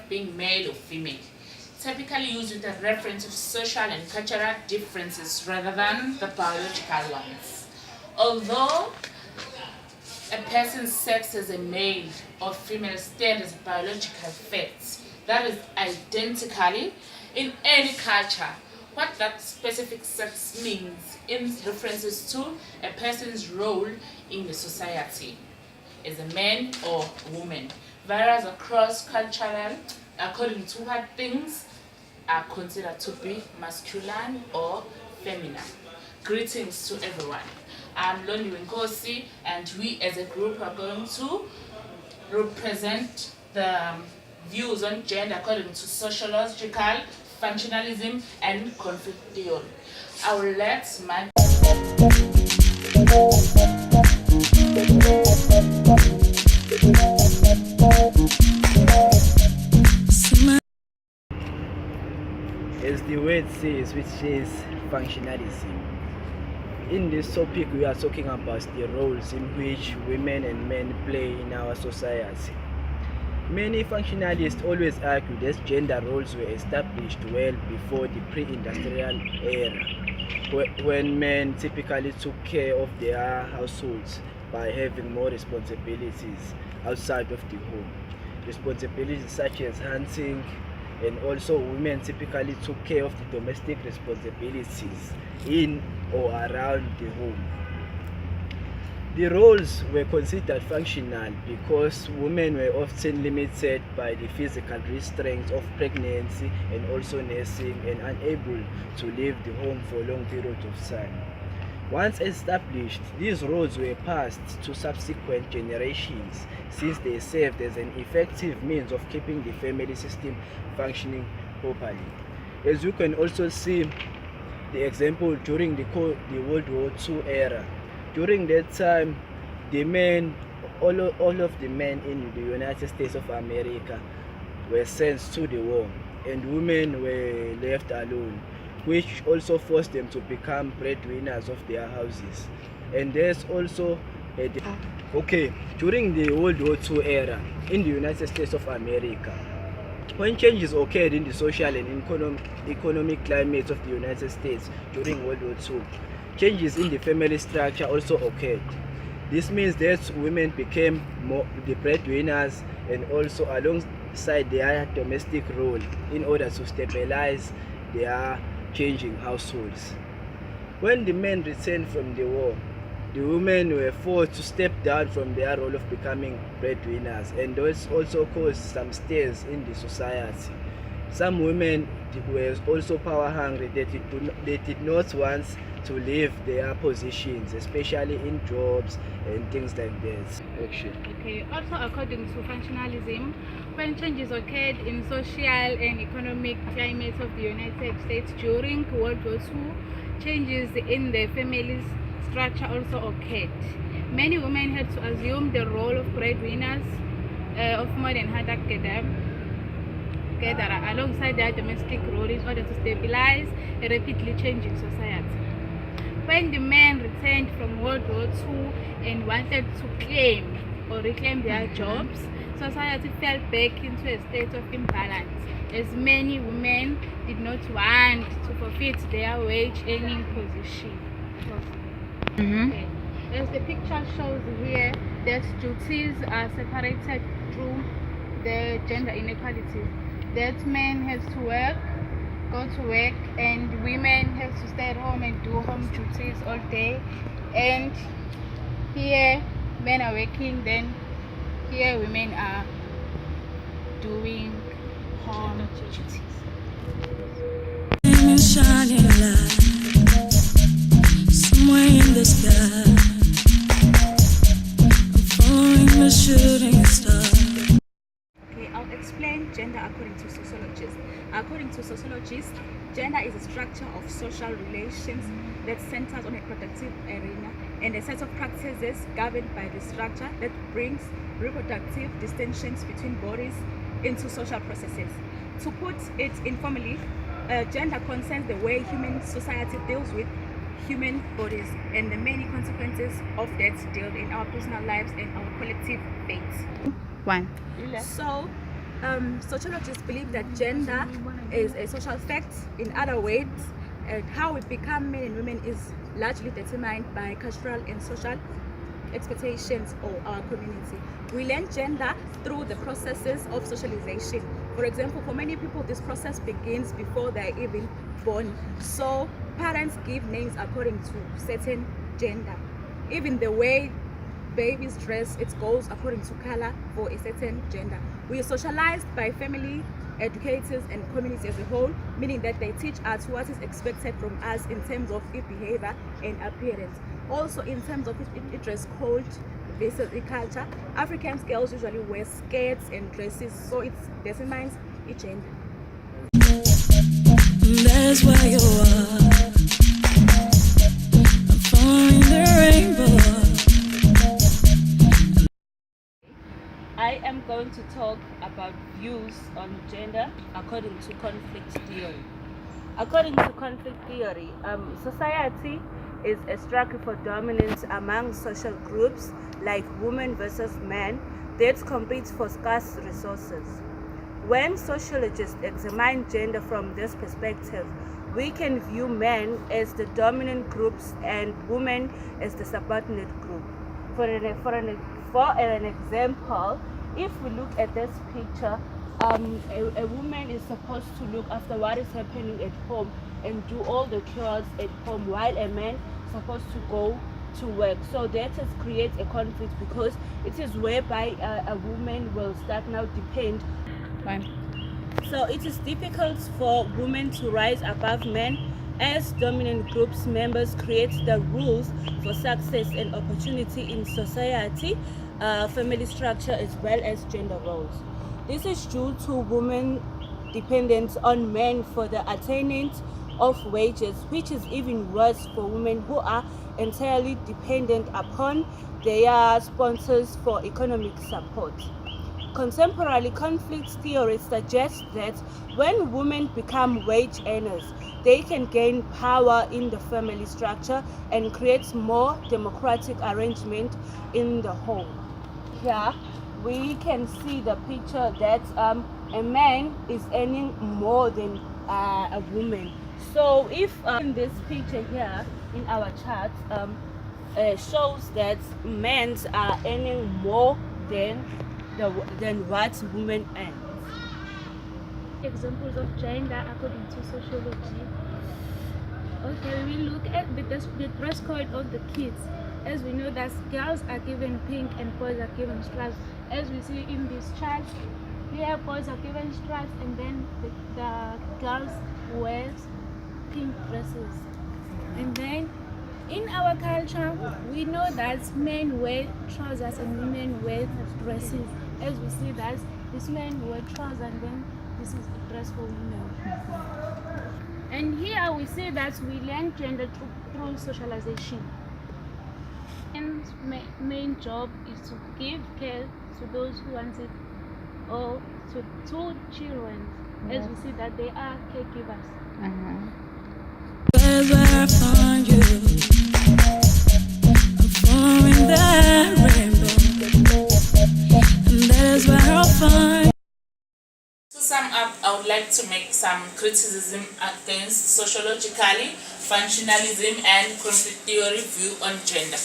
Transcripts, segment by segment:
being male or female, typically used with a reference to social and cultural differences rather than the biological ones. Although a person's sex as a male or female stands as a biological fact that is identically in any culture, what that specific sex means in references to a person's role in the society as a man or woman varies across cultural according to what things are considered to be masculine or feminine. Greetings to everyone. I'm Londi Winkosi, and we as a group are going to represent the views on gender according to sociological functionalism and conflict theory. I will let my as the word says, which is functionalism. In this topic, we are talking about the roles in which women and men play in our society. Many functionalists always argue that gender roles were established well before the pre-industrial era, when men typically took care of their households by having more responsibilities outside of the home. Responsibilities such as hunting, and also women typically took care of the domestic responsibilities in or around the home. The roles were considered functional because women were often limited by the physical restraints of pregnancy and also nursing and unable to leave the home for long periods of time. Once established, these roles were passed to subsequent generations since they served as an effective means of keeping the family system functioning properly. As you can also see the example during the World War II era. During that time, the men, all of the men in the United States of America were sent to the war, and women were left alone, which also forced them to become breadwinners of their houses. And there's also during the World War II era in the United States of America, when changes occurred in the social and economic climate of the United States during World War II, changes in the family structure also occurred. This means that women became the breadwinners and also alongside their domestic role in order to stabilize their changing households. When the men returned from the war, the women were forced to step down from their role of becoming breadwinners, and this also caused some stirs in the society. Some women were also power hungry. They did not want to leave their positions, especially in jobs and things like that. Okay, also according to functionalism, when changes occurred in social and economic climates of the United States during World War II, changes in the family's structure also occurred. Many women had to assume the role of breadwinners of modern hunter-gatherer alongside their domestic role in order to stabilize a rapidly changing society. When the men returned from World War II and wanted to reclaim their jobs, society fell back into a state of imbalance, as many women did not want to forfeit their wage earning position. Okay. As the picture shows here, that duties are separated through the gender inequality. That men have to go to work, and women have to stay at home and do home duties all day. And here men are working, then here women are doing home duties. Shining light somewhere in the sky, I'm following the shooting star. Okay, I'll explain gender according to sociologists. According to sociologists, gender is a structure of social relations that centers on a productive arena and a set of practices governed by the structure that brings reproductive distinctions between bodies into social processes. To put it informally, gender concerns the way human society deals with human bodies and the many consequences of that dealt in our personal lives and our collective fates. One. So Sociologists believe that gender is a social fact. In other words, how we become men and women is largely determined by cultural and social expectations of our community. We learn gender through the processes of socialization. For example, for many people, this process begins before they're even born. So parents give names according to certain gender. Even the way babies dress, it goes according to color for a certain gender. We are socialized by family, educators, and community as a whole, meaning that they teach us what is expected from us in terms of behavior and appearance. Also, in terms of dress code versus culture, African girls usually wear skirts and dresses, so it determines each gender. That's where you are. I'm following the rainbow. I am going to talk about views on gender according to conflict theory. According to conflict theory, society is a struggle for dominance among social groups like women versus men that compete for scarce resources. When sociologists examine gender from this perspective, we can view men as the dominant groups and women as the subordinate group. For an example, if we look at this picture, a woman is supposed to look after what is happening at home and do all the chores at home, while a man is supposed to go to work. So that has created a conflict because it is whereby a woman will start now depend. So it is difficult for women to rise above men as dominant groups members create the rules for success and opportunity in society, family structure, as well as gender roles. This is due to women dependence on men for the attainment of wages, which is even worse for women who are entirely dependent upon their sponsors for economic support. Contemporary conflict theory suggests that when women become wage earners, they can gain power in the family structure and create more democratic arrangement in the home. Here we can see the picture that a man is earning more than a woman. So if in this picture here in our chart shows that men are earning more than what women earn. Examples of gender according to sociology. Okay, we look at the dress code of the kids. As we know that girls are given pink and boys are given stripes. As we see in this chart, here boys are given stripes and then the girls wear pink dresses. And then in our culture, we know that men wear trousers and women wear dresses. As we see that this men wear trousers and then this is a dress for women. And here we see that we learn gender through socialization. And main job is to give care to those who want it, or to two children. As we see that they are caregivers. That's where I find you. I'm following that rainbow. And that is where I'll find. To sum up, I would like to make some criticism against sociologically, functionalism, and conflict theory view on gender.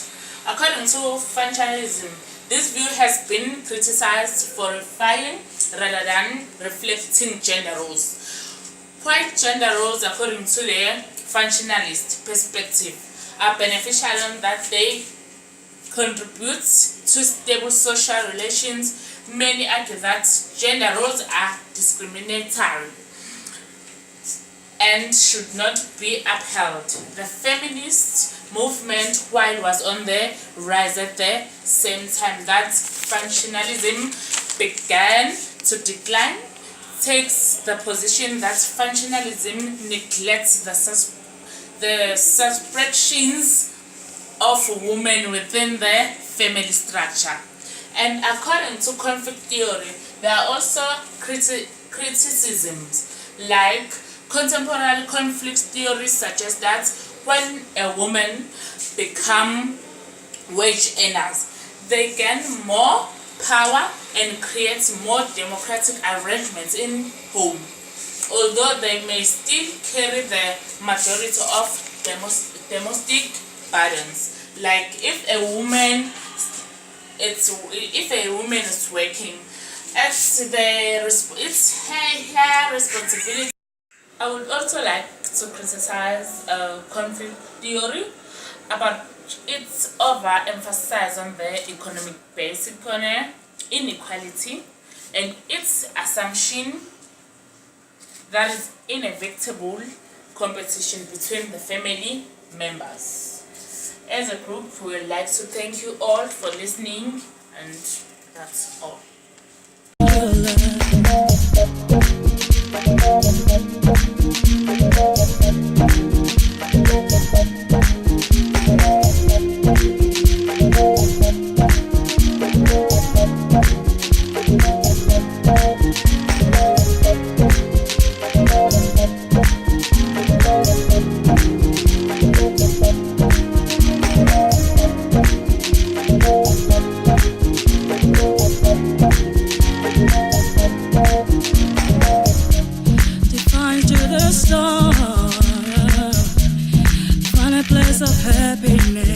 According to functionalism, this view has been criticized for refining rather than reflecting gender roles. White gender roles, according to the functionalist perspective, are beneficial in that they contribute to stable social relations. Many argue that gender roles are discriminatory and should not be upheld. The feminist movement, while was on the rise at the same time that functionalism began to decline, takes the position that functionalism neglects the suppressions of women within the family structure. And according to conflict theory, there are also criticisms, like contemporary conflict theory suggests that when a woman become wage earners, they gain more power and creates more democratic arrangements in home, although they may still carry the majority of domestic burdens. Like if a woman is working, it's her responsibility. I would also like to criticize conflict theory about its overemphasis on the economic basic inequality and its assumption that is inevitable competition between the family members. As a group, we would like to thank you all for listening, and that's all. Find a place of happiness.